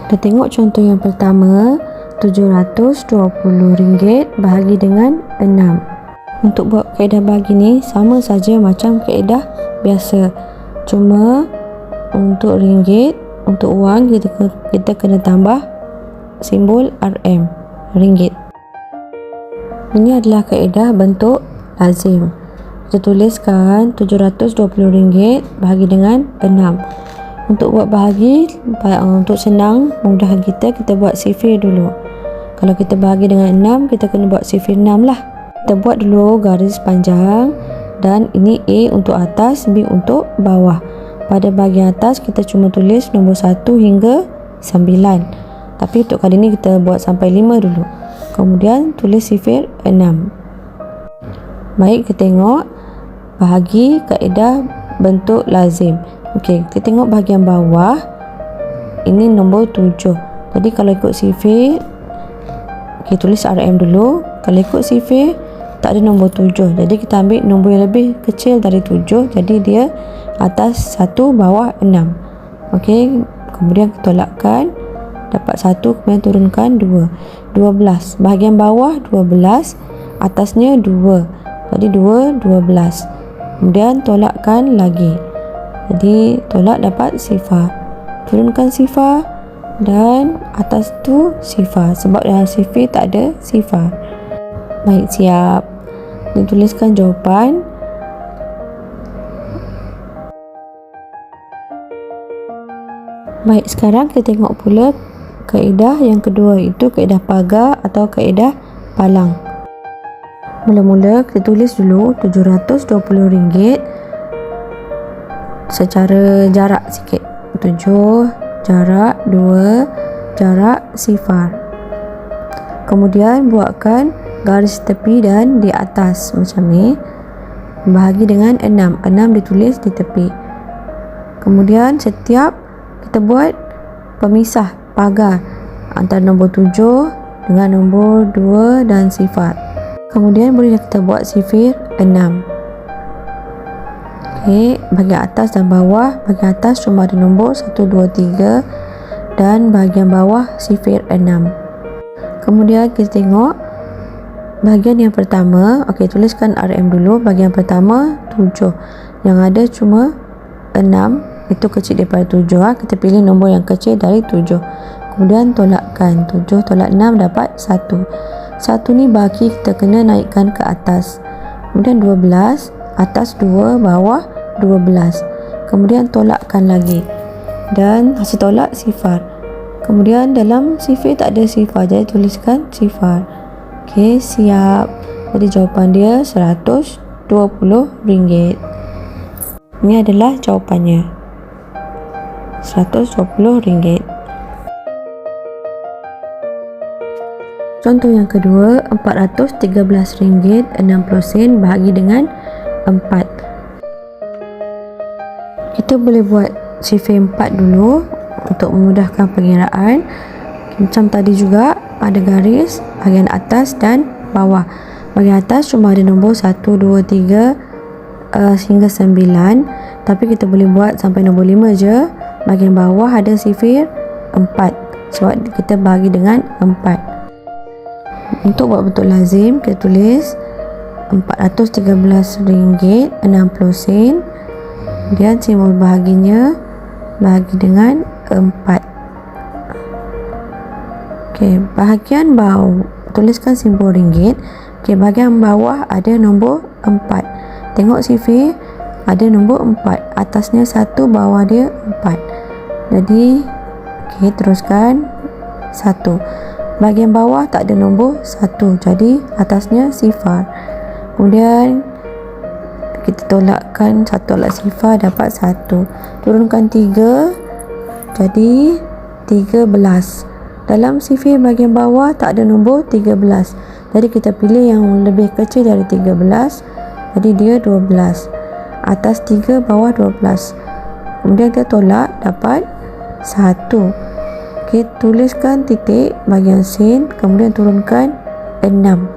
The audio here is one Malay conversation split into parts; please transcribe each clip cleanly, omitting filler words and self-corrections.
Kita tengok contoh yang pertama, RM720 bahagi dengan 6. Untuk buat kaedah bahagi ni sama saja macam kaedah biasa. Cuma untuk ringgit, untuk wang kita kena tambah simbol RM, ringgit. Ini adalah kaedah bentuk lazim. Kita tuliskan RM720 bahagi dengan 6. Untuk buat bahagi, untuk senang mudah kita buat sifir dulu. Kalau kita bahagi dengan 6, kita kena buat sifir 6 lah. Kita buat dulu garis panjang, dan ini A untuk atas, B untuk bawah. Pada bahagian atas kita cuma tulis nombor 1 hingga 9. Tapi untuk kali ni kita buat sampai 5 dulu. Kemudian tulis sifir 6. Baik, kita tengok bahagi kaedah bentuk lazim. Okey, kita tengok bahagian bawah. Ini nombor 7. Jadi kalau ikut sifir, tulis RM dulu. Kalau ikut sifir, tak ada nombor 7. Jadi kita ambil nombor yang lebih kecil dari 7. Jadi dia atas 1, bawah 6. Okey, kemudian kita tolakkan. Dapat 1, kemudian turunkan 2. 12. Bahagian bawah 12, atasnya 2. Jadi 2, 12. Kemudian tolakkan lagi. Jadi tolak dapat sifar. Turunkan sifar, dan atas tu sifar. Sebab dalam sifir tak ada sifar. Baik, siap. Dituliskan jawapan. Baik, sekarang kita tengok pula kaedah yang kedua, iaitu kaedah pagar atau kaedah palang. Mula-mula kita tulis dulu RM720 secara jarak sikit. 7 jarak 2 jarak sifar. Kemudian buatkan garis tepi dan di atas macam ni. Bahagi dengan 6. 6 ditulis di tepi. Kemudian setiap kita buat pemisah pagar antara nombor 7 dengan nombor 2 dan sifar. Kemudian boleh kita buat sifir 6. Okey, bahagian atas dan bawah. Bahagian atas cuma ada nombor 1, 2, 3, dan bahagian bawah sifir 6. Kemudian kita tengok bahagian yang pertama. Okey, tuliskan RM dulu. Bahagian pertama 7. Yang ada cuma 6, itu kecil daripada 7. Kita pilih nombor yang kecil dari 7. Kemudian tolakkan. 7 tolak 6 dapat 1. 1 ni bahagi kita kena naikkan ke atas. Kemudian 12, atas 2, bawah 12. Kemudian tolakkan lagi, dan hasil tolak sifar. Kemudian dalam sifir tak ada sifar, jadi tuliskan sifar. Okey, siap. Jadi jawapan dia RM120. Ini adalah jawapannya, RM120. Contoh yang kedua, RM413.60 bahagi dengan 4. Kita boleh buat sifir 4 dulu untuk memudahkan pengiraan. Macam tadi juga, ada garis bahagian atas dan bawah. Bahagian atas cuma ada nombor 1, 2, 3 hingga 9. Tapi kita boleh buat sampai nombor 5 je. Bahagian bawah ada sifir 4 sebab kita bahagi dengan 4. Untuk buat bentuk lazim, kita tulis RM413.60. Kemudian simbol bahaginya bahagi dengan 4. Okey, bahagian bawah tuliskan simbol ringgit. Okey, bahagian bawah ada nombor 4. Tengok sifir ada nombor 4. Atasnya 1, bawah dia 4. Jadi okey, teruskan 1. Bahagian bawah tak ada nombor 1, jadi atasnya sifar. Kemudian kita tolakkan 1 tolak sifar dapat 1. Turunkan 3, jadi 13. Dalam sifir bahagian bawah tak ada nombor 13, jadi kita pilih yang lebih kecil dari 13, jadi dia 12. Atas 3, bawah 12. Kemudian kita tolak dapat 1. Okey, tuliskan titik bahagian sin, kemudian turunkan 6.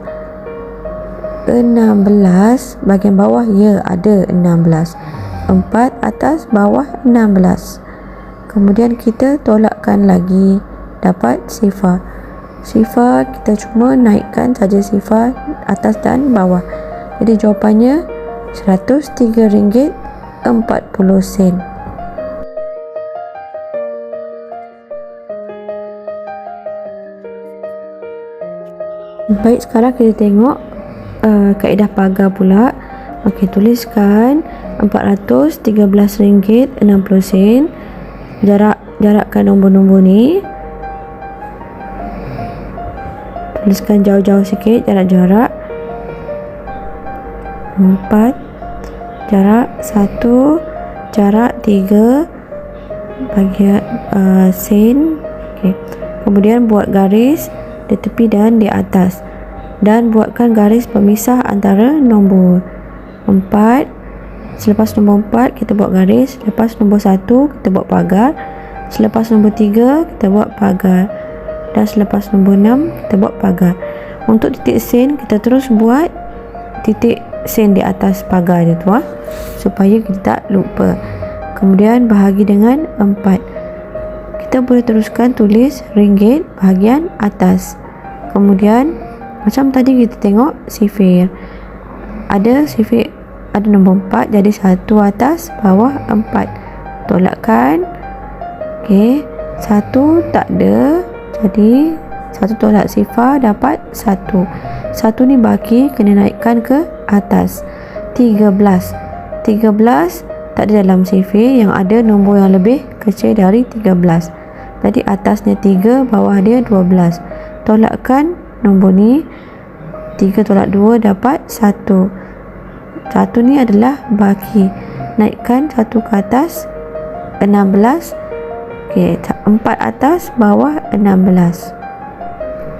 16 bahagian bawah, ya ada 16. 4 atas, bawah 16. Kemudian kita tolakkan lagi dapat sifar. Sifar kita cuma naikkan saja sifar atas dan bawah. Jadi jawapannya RM103.40. Baik, sekarang kita tengok kaedah pagar pula. Okey, tuliskan RM413.60. Jarakkan nombor-nombor ni. Tuliskan jauh-jauh sikit jarak-jarak. 4, jarak 1, jarak 3 bagian sen. Okey. Kemudian buat garis di tepi dan di atas, dan buatkan garis pemisah antara nombor 4. Selepas nombor 4 kita buat garis, selepas nombor 1 kita buat pagar, selepas nombor 3 kita buat pagar, dan selepas nombor 6 kita buat pagar. Untuk titik sen kita terus buat titik sen di atas pagar je tu, supaya kita tak lupa. Kemudian bahagi dengan 4. Kita boleh teruskan tulis ringgit bahagian atas. Kemudian macam tadi kita tengok sifir, ada sifir, ada nombor 4, jadi 1 atas bawah 4. Tolakkan. Okey, 1 tak ada, jadi 1 tolak sifar dapat 1. 1 ni baki, kena naikkan ke atas. 13 tak ada dalam sifir, yang ada nombor yang lebih kecil dari 13. Jadi atasnya 3, bawah dia 12. Tolakkan nombor ni. 3 tolak 2 dapat 1. 1 ni adalah baki. Naikkan 1 ke atas, 16. Okey, 4 atas, bawah 16.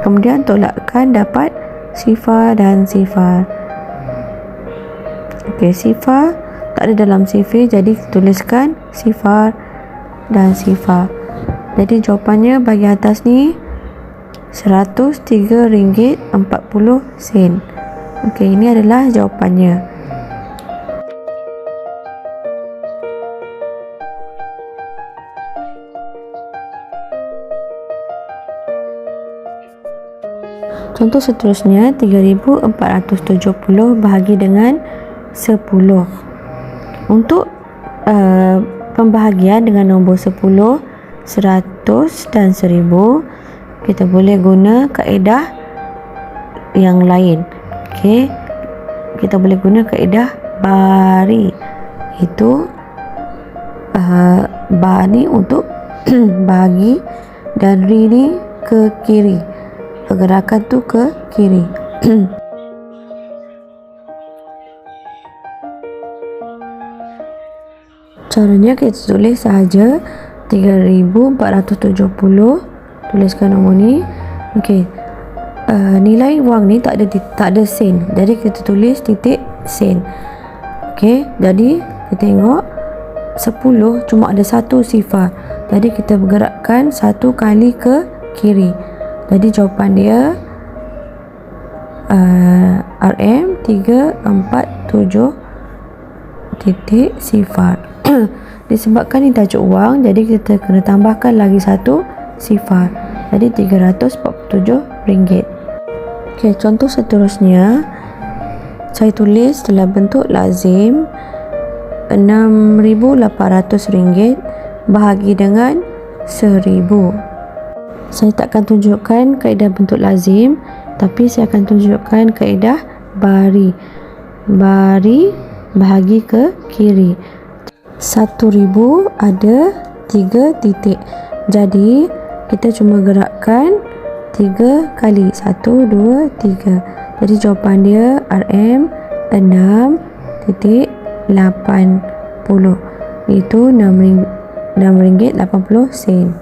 Kemudian tolakkan dapat sifar dan sifar. Okey, sifar tak ada dalam sifir, jadi tuliskan sifar dan sifar. Jadi jawapannya bagi atas ni RM103.40. Okey, ini adalah jawapannya. Contoh seterusnya, 3,470 bahagi dengan 10. Untuk pembahagian dengan nombor 10, 100 dan 1000, kita boleh guna kaedah yang lain. Okey, kita boleh guna kaedah bari. Itu bar ni untuk bahagi, dan ri ni ke kiri, pergerakan tu ke kiri. Caranya kita tulis sahaja 3,470. Tuliskan nombor ni. Okey, nilai wang ni tak ada sen, jadi kita tulis titik sen. Okey, jadi kita tengok 10 cuma ada 1 sifar, jadi kita bergerakkan 1 kali ke kiri. Jadi jawapan dia RM347 titik sifar. Disebabkan ni tajuk wang, jadi kita kena tambahkan lagi 1 sifar, jadi RM347. Okey, contoh seterusnya saya tulis dalam bentuk lazim RM6,800 bahagi dengan 1000. Saya tak akan tunjukkan kaedah bentuk lazim, tapi saya akan tunjukkan kaedah bari. Bari bahagi ke kiri. 1000 ada 3 titik, jadi kita cuma gerakkan 3 kali, 1, 2, 3. Jadi jawapan dia RM6.80, itu RM6.80.